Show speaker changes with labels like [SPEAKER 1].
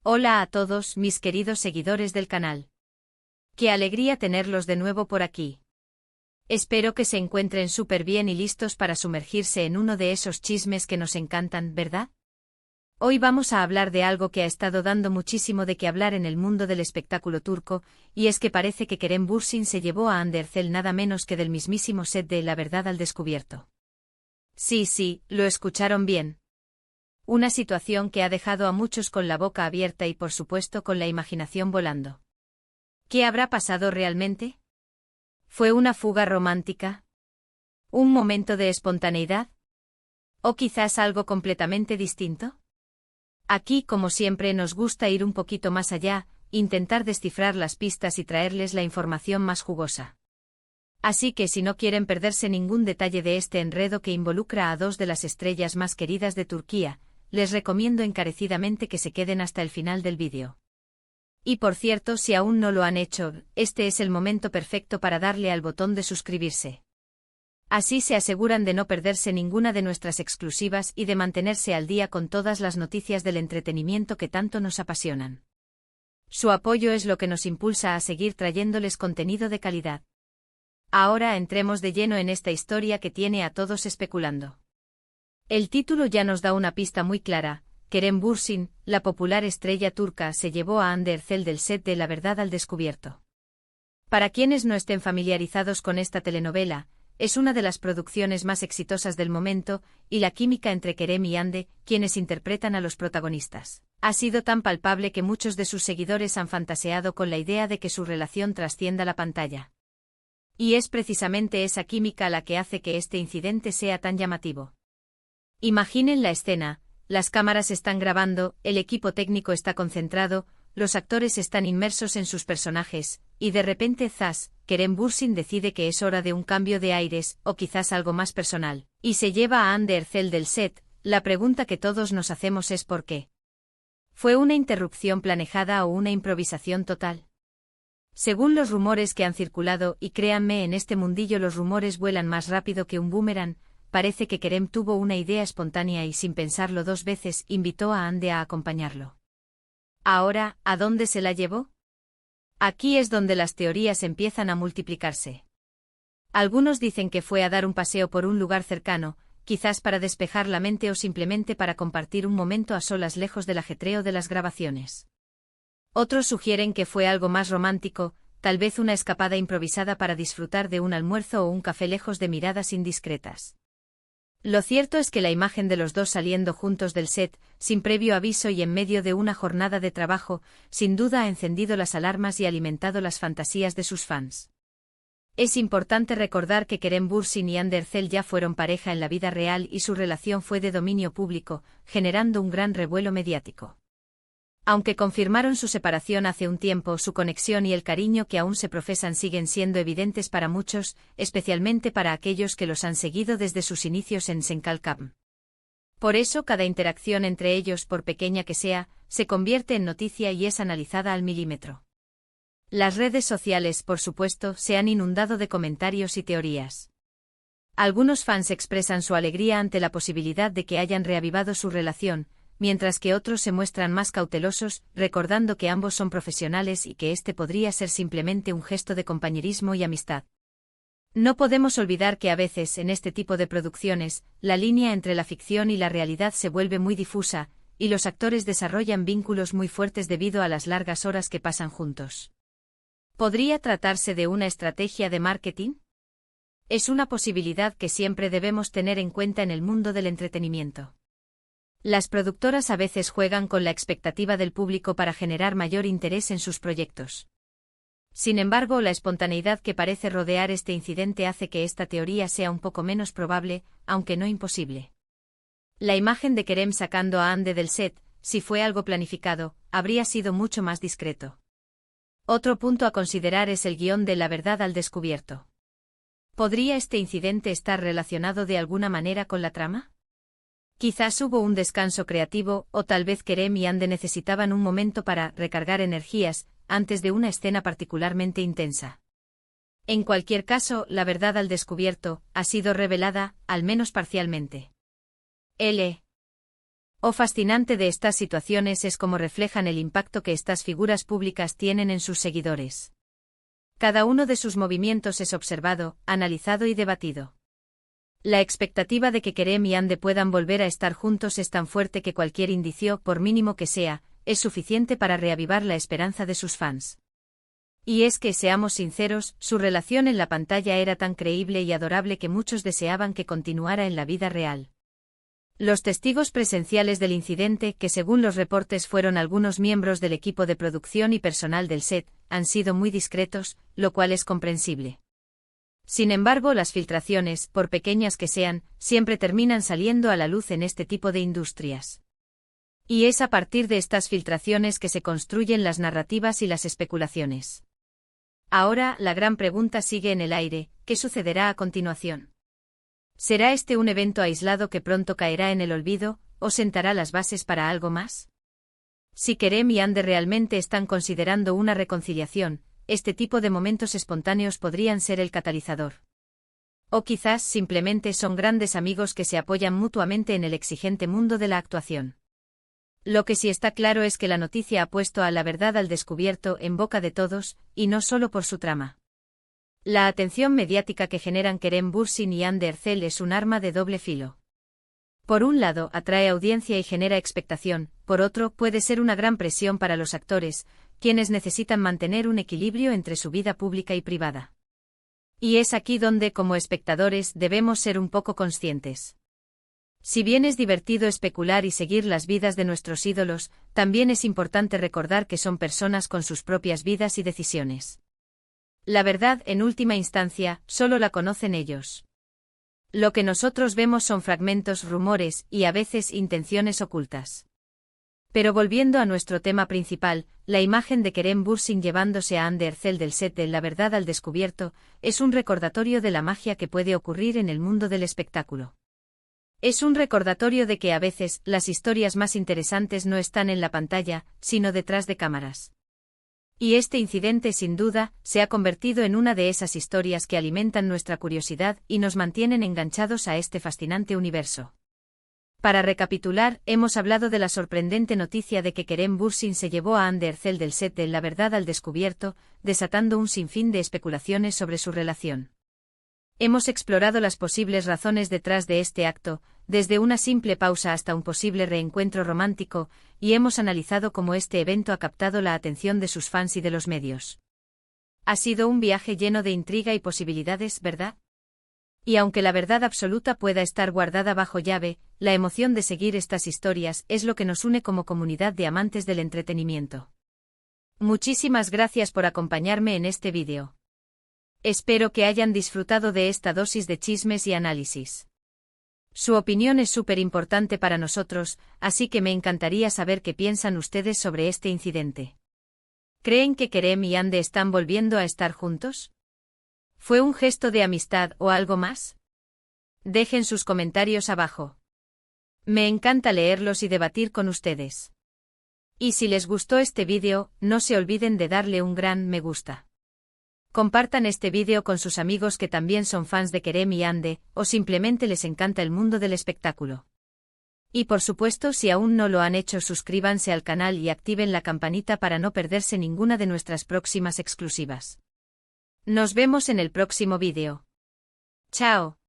[SPEAKER 1] Hola a todos mis queridos seguidores del canal. Qué alegría tenerlos de nuevo por aquí. Espero que se encuentren súper bien y listos para sumergirse en uno de esos chismes que nos encantan, ¿verdad? Hoy vamos a hablar de algo que ha estado dando muchísimo de qué hablar en el mundo del espectáculo turco, y es que parece que Kerem Bürsin se llevó a Hande Erçel nada menos que del mismísimo set de La Verdad al Descubierto. Sí, lo escucharon bien. Una situación que ha dejado a muchos con la boca abierta y por supuesto con la imaginación volando. ¿Qué habrá pasado realmente? ¿Fue una fuga romántica? ¿Un momento de espontaneidad? ¿O quizás algo completamente distinto? Aquí, como siempre, nos gusta ir un poquito más allá, intentar descifrar las pistas y traerles la información más jugosa. Así que si no quieren perderse ningún detalle de este enredo que involucra a dos de las estrellas más queridas de Turquía, les recomiendo encarecidamente que se queden hasta el final del vídeo. Y por cierto, si aún no lo han hecho, este es el momento perfecto para darle al botón de suscribirse. Así se aseguran de no perderse ninguna de nuestras exclusivas y de mantenerse al día con todas las noticias del entretenimiento que tanto nos apasionan. Su apoyo es lo que nos impulsa a seguir trayéndoles contenido de calidad. Ahora entremos de lleno en esta historia que tiene a todos especulando. El título ya nos da una pista muy clara. Kerem Bürsin, la popular estrella turca, se llevó a Hande Erçel del set de La Verdad al Descubierto. Para quienes no estén familiarizados con esta telenovela, es una de las producciones más exitosas del momento, y la química entre Kerem y Hande, quienes interpretan a los protagonistas, ha sido tan palpable que muchos de sus seguidores han fantaseado con la idea de que su relación trascienda la pantalla. Y es precisamente esa química la que hace que este incidente sea tan llamativo. Imaginen la escena: las cámaras están grabando, el equipo técnico está concentrado, los actores están inmersos en sus personajes, y de repente ¡zas!, Kerem Bürsin decide que es hora de un cambio de aires, o quizás algo más personal, y se lleva a Hande Erçel del set. La pregunta que todos nos hacemos es ¿por qué? ¿Fue una interrupción planejada o una improvisación total? Según los rumores que han circulado, y créanme, en este mundillo los rumores vuelan más rápido que un boomerang, parece que Kerem tuvo una idea espontánea y sin pensarlo dos veces invitó a Hande a acompañarlo. Ahora, ¿a dónde se la llevó? Aquí es donde las teorías empiezan a multiplicarse. Algunos dicen que fue a dar un paseo por un lugar cercano, quizás para despejar la mente o simplemente para compartir un momento a solas lejos del ajetreo de las grabaciones. Otros sugieren que fue algo más romántico, tal vez una escapada improvisada para disfrutar de un almuerzo o un café lejos de miradas indiscretas. Lo cierto es que la imagen de los dos saliendo juntos del set, sin previo aviso y en medio de una jornada de trabajo, sin duda ha encendido las alarmas y alimentado las fantasías de sus fans. Es importante recordar que Kerem Bürsin y Hande Erçel ya fueron pareja en la vida real y su relación fue de dominio público, generando un gran revuelo mediático. Aunque confirmaron su separación hace un tiempo, su conexión y el cariño que aún se profesan siguen siendo evidentes para muchos, especialmente para aquellos que los han seguido desde sus inicios en Senkalkam. Por eso cada interacción entre ellos, por pequeña que sea, se convierte en noticia y es analizada al milímetro. Las redes sociales, por supuesto, se han inundado de comentarios y teorías. Algunos fans expresan su alegría ante la posibilidad de que hayan reavivado su relación, mientras que otros se muestran más cautelosos, recordando que ambos son profesionales y que este podría ser simplemente un gesto de compañerismo y amistad. No podemos olvidar que a veces, en este tipo de producciones, la línea entre la ficción y la realidad se vuelve muy difusa, y los actores desarrollan vínculos muy fuertes debido a las largas horas que pasan juntos. ¿Podría tratarse de una estrategia de marketing? Es una posibilidad que siempre debemos tener en cuenta en el mundo del entretenimiento. Las productoras a veces juegan con la expectativa del público para generar mayor interés en sus proyectos. Sin embargo, la espontaneidad que parece rodear este incidente hace que esta teoría sea un poco menos probable, aunque no imposible. La imagen de Kerem sacando a Hande del set, si fue algo planificado, habría sido mucho más discreto. Otro punto a considerar es el guión de La Verdad al Descubierto. ¿Podría este incidente estar relacionado de alguna manera con la trama? Quizás hubo un descanso creativo, o tal vez Kerem y Hande necesitaban un momento para recargar energías, antes de una escena particularmente intensa. En cualquier caso, la verdad al descubierto ha sido revelada, al menos parcialmente. Lo fascinante de estas situaciones es cómo reflejan el impacto que estas figuras públicas tienen en sus seguidores. Cada uno de sus movimientos es observado, analizado y debatido. La expectativa de que Kerem y Hande puedan volver a estar juntos es tan fuerte que cualquier indicio, por mínimo que sea, es suficiente para reavivar la esperanza de sus fans. Y es que, seamos sinceros, su relación en la pantalla era tan creíble y adorable que muchos deseaban que continuara en la vida real. Los testigos presenciales del incidente, que según los reportes fueron algunos miembros del equipo de producción y personal del set, han sido muy discretos, lo cual es comprensible. Sin embargo, las filtraciones, por pequeñas que sean, siempre terminan saliendo a la luz en este tipo de industrias. Y es a partir de estas filtraciones que se construyen las narrativas y las especulaciones. Ahora, la gran pregunta sigue en el aire: ¿qué sucederá a continuación? ¿Será este un evento aislado que pronto caerá en el olvido, o sentará las bases para algo más? Si Kerem y Hande realmente están considerando una reconciliación, este tipo de momentos espontáneos podrían ser el catalizador. O quizás simplemente son grandes amigos que se apoyan mutuamente en el exigente mundo de la actuación. Lo que sí está claro es que la noticia ha puesto a la verdad al descubierto en boca de todos, y no solo por su trama. La atención mediática que generan Kerem Bürsin y Hande Erçel es un arma de doble filo. Por un lado, atrae audiencia y genera expectación, por otro, puede ser una gran presión para los actores, quienes necesitan mantener un equilibrio entre su vida pública y privada. Y es aquí donde, como espectadores, debemos ser un poco conscientes. Si bien es divertido especular y seguir las vidas de nuestros ídolos, también es importante recordar que son personas con sus propias vidas y decisiones. La verdad, en última instancia, solo la conocen ellos. Lo que nosotros vemos son fragmentos, rumores y a veces intenciones ocultas. Pero volviendo a nuestro tema principal, la imagen de Kerem Bürsin llevándose a Hande Erçel del set de La Verdad al Descubierto es un recordatorio de la magia que puede ocurrir en el mundo del espectáculo. Es un recordatorio de que a veces las historias más interesantes no están en la pantalla, sino detrás de cámaras. Y este incidente, sin duda, se ha convertido en una de esas historias que alimentan nuestra curiosidad y nos mantienen enganchados a este fascinante universo. Para recapitular, hemos hablado de la sorprendente noticia de que Kerem Bürsin se llevó a Hande Erçel del set de La Verdad al Descubierto, desatando un sinfín de especulaciones sobre su relación. Hemos explorado las posibles razones detrás de este acto, desde una simple pausa hasta un posible reencuentro romántico, y hemos analizado cómo este evento ha captado la atención de sus fans y de los medios. Ha sido un viaje lleno de intriga y posibilidades, ¿verdad? Y aunque la verdad absoluta pueda estar guardada bajo llave, la emoción de seguir estas historias es lo que nos une como comunidad de amantes del entretenimiento. Muchísimas gracias por acompañarme en este vídeo. Espero que hayan disfrutado de esta dosis de chismes y análisis. Su opinión es súper importante para nosotros, así que me encantaría saber qué piensan ustedes sobre este incidente. ¿Creen que Kerem y Hande están volviendo a estar juntos? ¿Fue un gesto de amistad o algo más? Dejen sus comentarios abajo. Me encanta leerlos y debatir con ustedes. Y si les gustó este vídeo, no se olviden de darle un gran me gusta. Compartan este vídeo con sus amigos que también son fans de Kerem y Hande, o simplemente les encanta el mundo del espectáculo. Y por supuesto, si aún no lo han hecho, suscríbanse al canal y activen la campanita para no perderse ninguna de nuestras próximas exclusivas. Nos vemos en el próximo vídeo. ¡Chao!